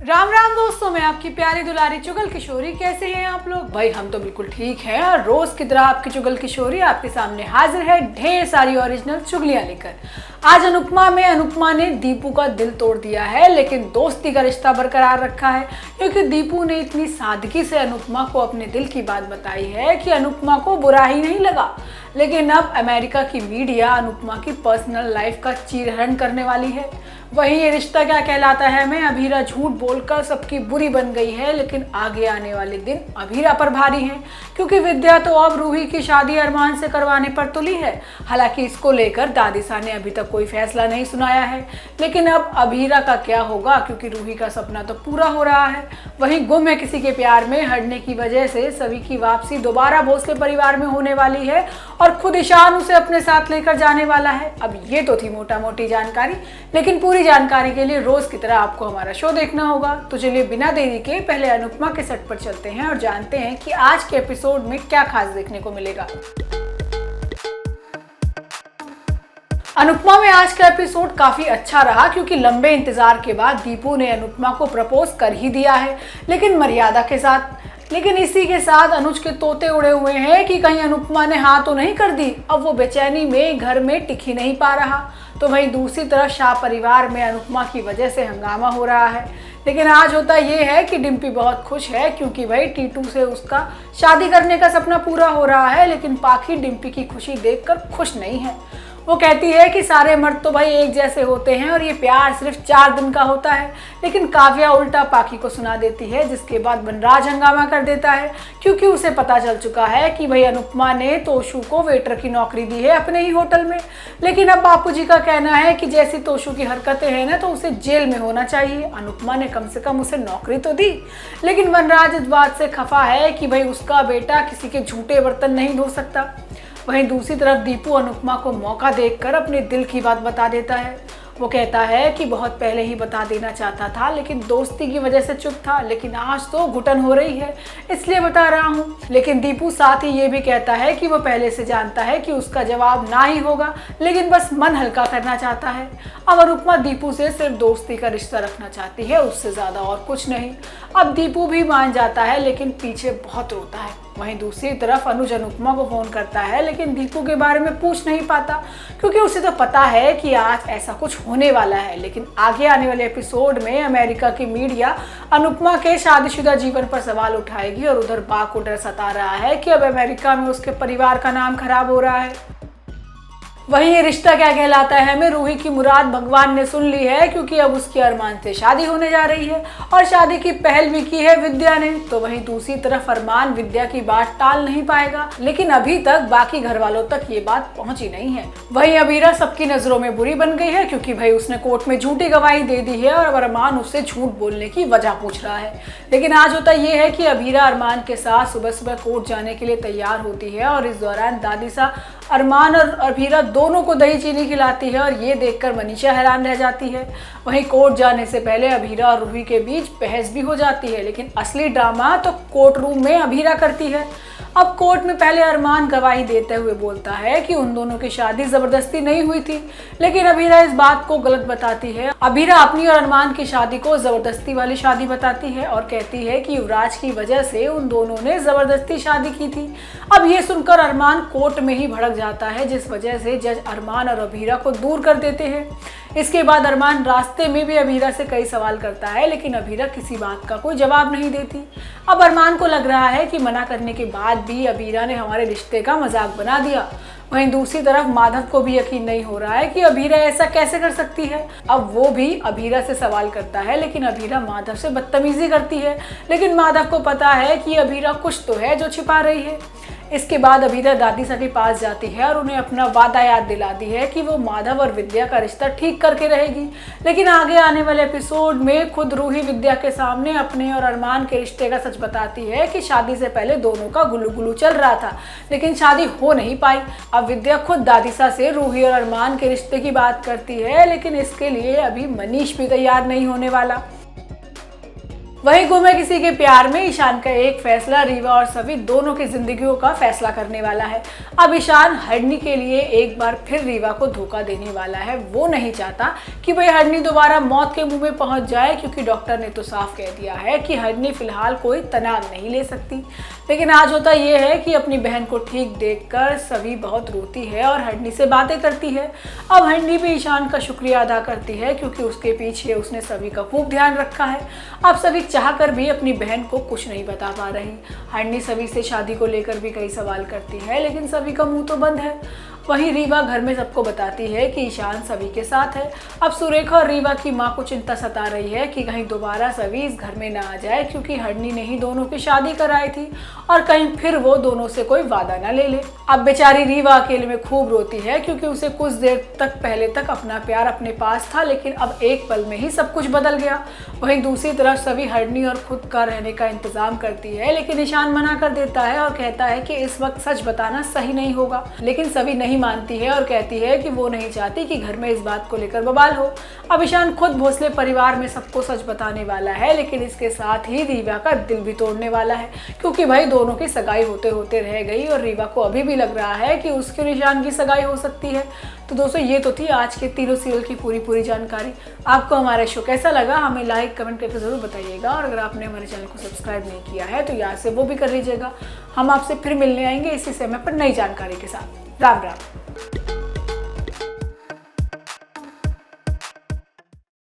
राम राम दोस्तों, मैं आपकी प्यारी दुलारी चुगल किशोरी। कैसे हैं आप लोग? भाई हम तो बिल्कुल ठीक हैं और रोज की तरह आपकी चुगल किशोरी आपके सामने हाजिर है ढेर सारी ओरिजिनल चुगलियां लेकर। आज अनुपमा ने दीपू का दिल तोड़ दिया है, लेकिन दोस्ती का रिश्ता बरकरार रखा है, क्योंकि दीपू ने इतनी सादगी से अनुपमा को अपने दिल की बात बताई है कि अनुपमा को बुरा ही नहीं लगा। लेकिन अब अमेरिका की मीडिया अनुपमा की पर्सनल लाइफ का चीरहरण करने वाली है। वहीं ये रिश्ता क्या कहलाता है में अभीरा झूठ बोलकर सबकी बुरी बन गई है, लेकिन आगे आने वाले दिन अभीरा पर भारी हैं, क्योंकि विद्या तो अब रूही की शादी अरमान से करवाने पर तुली है। हालांकि इसको लेकर दादीसा ने अभी तक कोई फैसला नहीं सुनाया है, लेकिन अब अभीरा का क्या होगा, क्योंकि रूही का सपना तो पूरा हो रहा है। वहीं गुम है किसी के प्यार में हटने की वजह से सभी की वापसी दोबारा भोसले परिवार में होने वाली है और खुद ईशान उसे अपने साथ लेकर जाने वाला है। अब ये तो थी मोटा मोटी जानकारी, लेकिन पूरी जानकारी के लिए रोज की तरह आपको हमारा शो देखना होगा। तो चलिए बिना देरी के पहले अनुपमा के सेट पर चलते हैं और जानते हैं कि आज के एपिसोड में क्या खास देखने को मिलेगा। अनुपमा में आज का एपिसोड काफी अच्छा रहा, क्योंकि लंबे इंतजार के बाद दीपू ने अनुपमा को प्रपोज कर ही दिया है, लेकिन मर्यादा के साथ। लेकिन इसी के साथ अनुज के तोते उड़े हुए हैं कि कहीं अनुपमा ने हाँ तो नहीं कर दी। अब वो बेचैनी में घर में टिक ही नहीं पा रहा। तो वहीं दूसरी तरफ शाह परिवार में अनुपमा की वजह से हंगामा हो रहा है। लेकिन आज होता ये है कि डिम्पी बहुत खुश है, क्योंकि भाई टीटू से उसका शादी करने का सपना पूरा हो रहा है। लेकिन पाखी डिम्पी की खुशी देखकर खुश नहीं है। वो कहती है कि सारे मर्द तो भाई एक जैसे होते हैं और ये प्यार सिर्फ 4 दिन का होता है। लेकिन काव्या उल्टा पाखी को सुना देती है, जिसके बाद वनराज हंगामा कर देता है, क्योंकि उसे पता चल चुका है कि भाई अनुपमा ने तोशु को वेटर की नौकरी दी है अपने ही होटल में। लेकिन अब बापूजी का कहना है कि जैसी तोशु की हरकतें हैं ना, तो उसे जेल में होना चाहिए। अनुपमा ने कम से कम उसे नौकरी तो दी। लेकिन वनराज इस बात से खफा है कि भाई उसका बेटा किसी के झूठे बर्तन नहीं धो सकता। वहीं दूसरी तरफ दीपू अनुपमा को मौका देखकर अपने दिल की बात बता देता है। वो कहता है कि बहुत पहले ही बता देना चाहता था, लेकिन दोस्ती की वजह से चुप था, लेकिन आज तो घुटन हो रही है इसलिए बता रहा हूँ। लेकिन दीपू साथ ही ये भी कहता है कि वो पहले से जानता है कि उसका जवाब ना ही होगा, लेकिन बस मन हल्का करना चाहता है। अब अनुपमा दीपू से सिर्फ दोस्ती का रिश्ता रखना चाहती है, उससे ज्यादा और कुछ नहीं। अब दीपू भी मान जाता है, लेकिन पीछे बहुत रोता है। वहीं दूसरी तरफ अनुज अनुपमा को फोन करता है, लेकिन दीपू के बारे में पूछ नहीं पाता, क्योंकि उसे तो पता है कि आज ऐसा कुछ होने वाला है। लेकिन आगे आने वाले एपिसोड में अमेरिका की मीडिया अनुपमा के शादीशुदा जीवन पर सवाल उठाएगी और उधर बा को डर सता रहा है कि अब अमेरिका में उसके परिवार का नाम खराब हो रहा है। वहीं ये रिश्ता क्या कहलाता है में रूही की मुराद भगवान ने सुन ली है, क्योंकि अब उसकी अरमान से शादी होने जा रही है और शादी की पहल भी की है विद्या ने। तो वहीं दूसरी तरफ अरमान विद्या की बात टाल नहीं पाएगा, लेकिन अभी तक बाकी घर वालों तक ये बात पहुंची नहीं है। वहीं अभीरा सबकी नजरों में बुरी बन गई है, क्योंकि भाई उसने कोर्ट में झूठी गवाही दे दी है और अरमान उससे झूठ बोलने की वजह पूछ रहा है। लेकिन आज होता ये है कि अभीरा अरमान के साथ सुबह सुबह कोर्ट जाने के लिए तैयार होती है और इस दौरान दादीसा अरमान और अभीरा दोनों को दही चीनी खिलाती है और ये देखकर मनीषा हैरान रह जाती है। वहीं कोर्ट जाने से पहले अभीरा और रूही के बीच बहस भी हो जाती है, लेकिन असली ड्रामा तो कोर्ट रूम में अभीरा करती है। अब कोर्ट में पहले अरमान गवाही देते हुए बोलता है कि उन दोनों की शादी जबरदस्ती नहीं हुई थी, लेकिन अभीरा इस बात को गलत बताती है। अभीरा अपनी और अरमान की शादी को जबरदस्ती वाली शादी बताती है और कहती है कि युवराज की वजह से उन दोनों ने जबरदस्ती शादी की थी। अब ये सुनकर अरमान कोर्ट में ही भड़क जाता है, जिस वजह से जज अरमान और अभीरा को दूर कर देते हैं। इसके बाद अरमान रास्ते में भी अभीरा से कई सवाल करता है, लेकिन अभीरा किसी बात का कोई जवाब नहीं देती। अब अरमान को लग रहा है कि मना करने के बाद भी अभीरा ने हमारे रिश्ते का मजाक बना दिया। वहीं दूसरी तरफ माधव को भी यकीन नहीं हो रहा है कि अभीरा ऐसा कैसे कर सकती है। अब वो भी अभीरा से सवाल करता है, लेकिन अभीरा माधव से बदतमीजी करती है। लेकिन माधव को पता है कि अभीरा कुछ तो है जो छिपा रही है। इसके बाद अभीरा दादीसा के पास जाती है और उन्हें अपना वादा याद दिलाती है कि वो माधव और विद्या का रिश्ता ठीक करके रहेगी। लेकिन आगे आने वाले एपिसोड में खुद रूही विद्या के सामने अपने और अरमान के रिश्ते का सच बताती है कि शादी से पहले दोनों का गुलू गुलू चल रहा था, लेकिन शादी हो नहीं पाई। अब विद्या खुद दादीसा से रूही और अरमान के रिश्ते की बात करती है, लेकिन इसके लिए अभी मनीष भी तैयार नहीं होने वाला। वहीं गुम है किसी के प्यार में ईशान का एक फैसला रीवा और सभी दोनों की जिंदगियों का फैसला करने वाला है। अब ईशान हरनी के लिए एक बार फिर रीवा को धोखा देने वाला है। वो नहीं चाहता कि भाई हरनी दोबारा मौत के मुंह में पहुंच जाए, क्योंकि डॉक्टर ने तो साफ कह दिया है कि हरनी फिलहाल कोई तनाव नहीं ले सकती। लेकिन आज होता यह है कि अपनी बहन को ठीक देखकर सभी बहुत रोती है और हरनी से बातें करती है। अब हरनी भी ईशान का शुक्रिया अदा करती है, क्योंकि उसके पीछे उसने सभी का खूब ध्यान रखा है। अब सभी चाहकर भी अपनी बहन को कुछ नहीं बता पा रही। हरनी सभी से शादी को लेकर भी कई सवाल करती है, लेकिन सभी का मुंह तो बंद है। वहीं रीवा घर में सबको बताती है कि ईशान सभी के साथ है। अब सुरेखा और रीवा की मां को चिंता सता रही है कि कहीं दोबारा सभी इस घर में ना आ जाए, क्योंकि हरनी ने ही दोनों की शादी कराई थी और कहीं फिर वो दोनों से कोई वादा ना ले ले। अब बेचारी रीवा अकेले में खूब रोती है, क्योंकि उसे कुछ देर तक पहले तक अपना प्यार अपने पास था, लेकिन अब एक पल में ही सब कुछ बदल गया। वहीं दूसरी तरफ सभी हरनी और खुद का रहने का इंतजाम करती है, लेकिन ईशान मना कर देता है और कहता है कि इस वक्त सच बताना सही नहीं होगा। लेकिन सभी नहीं मानती है और कहती है कि वो नहीं चाहती कि घर में इस बात को लेकर बवाल हो। अब ईशान खुद भोसले परिवार में सबको सच बताने वाला है, लेकिन इसके साथ ही रीवा का दिल भी तोड़ने वाला है, क्योंकि भाई दोनों की सगाई होते होते रह गई और रीवा को अभी भी लग रहा है कि उसके और ईशान की सगाई हो सकती है। तो दोस्तों, ये तो थी आज के तीनों सीरियल की पूरी जानकारी। आपको हमारा शो कैसा लगा हमें लाइक कमेंट करके जरूर बताइएगा, और अगर आपने हमारे चैनल को सब्सक्राइब नहीं किया है तो यहाँ से वो भी कर लीजिएगा। हम आपसे फिर मिलने आएंगे इसी समय पर नई जानकारी के साथ। राम राम।